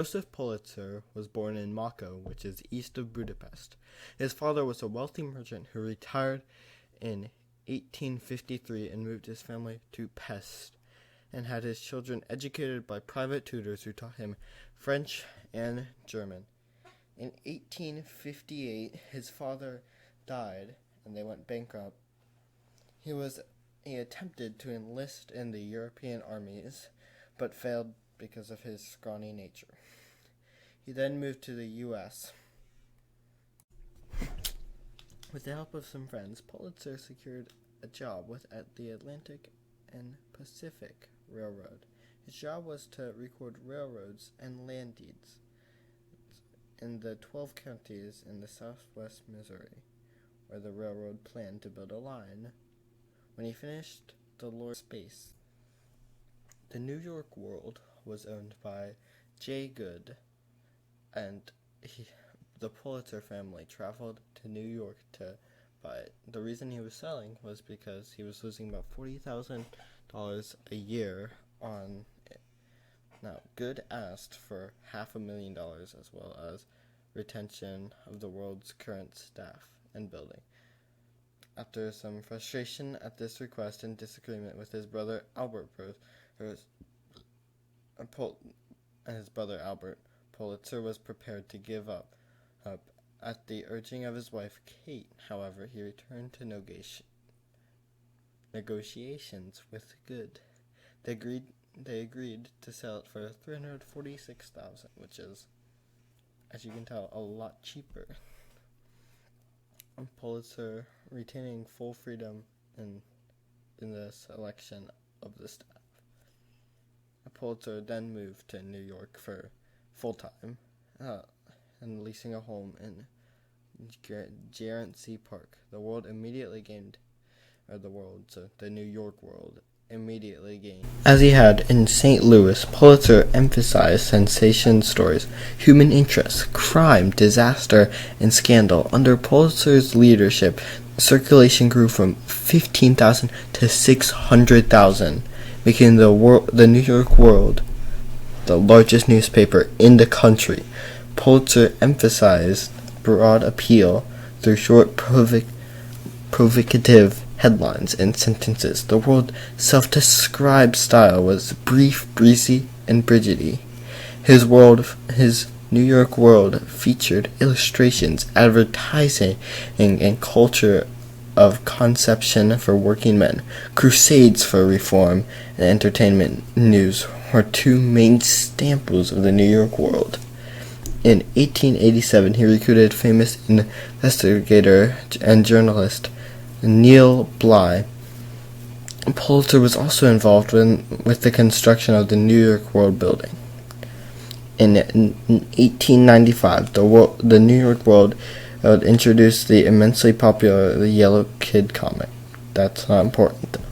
Joseph Pulitzer was born in Mako, which is east of Budapest. His father was a wealthy merchant who retired in 1853 and moved his family to Pest, and had his children educated by private tutors who taught him French and German. In 1858, his father died, and they went bankrupt. He attempted to enlist in the European armies, but failed because of his scrawny nature. He then moved to the U.S. With the help of some friends, Pulitzer secured a job at the Atlantic and Pacific Railroad. His job was to record railroads and land deeds in the 12 counties in the southwest Missouri, where the railroad planned to build a line. When he finished the Lord Space, the New York World was owned by J. Good, and the Pulitzer family traveled to New York to buy it. The reason he was selling was because he was losing about $40,000 a year on it. Now, Good asked for $500,000 as well as retention of the World's current staff and building. After some frustration at this request and disagreement with his brother Albert, Pulitzer was prepared to give up. At the urging of his wife Kate, however, he returned to negotiations with Good. They agreed to sell it for $346,000, which is, as you can tell, a lot cheaper. Pulitzer retaining full freedom in the selection of the staff. Pulitzer then moved to New York for full-time and leasing a home in Gerrancy Park. The New York World immediately gained. As he had in St. Louis, Pulitzer emphasized sensation stories, human interest, crime, disaster, and scandal. Under Pulitzer's leadership, circulation grew from 15,000 to 600,000, making the New York World the largest newspaper in the country. Pulitzer emphasized broad appeal through short, provocative headlines and sentences. The World's self-described style was brief, breezy, and brigidity. His New York World featured illustrations, advertising, and culture of conception for working men. Crusades for reform and entertainment news were two main staples of the New York World. In 1887, he recruited famous investigator and journalist Neil Bly. Pulitzer was also involved with the construction of the New York World building. In 1895, the New York World introduced the immensely popular The Yellow Kid comic. That's not important, though.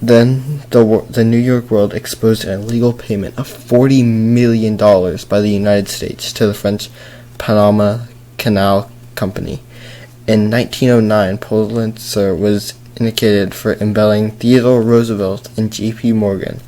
The New York World exposed an illegal payment of $40 million by the United States to the French Panama Canal Company. In 1909, Pulitzer was indicted for embezzling Theodore Roosevelt and J.P. Morgan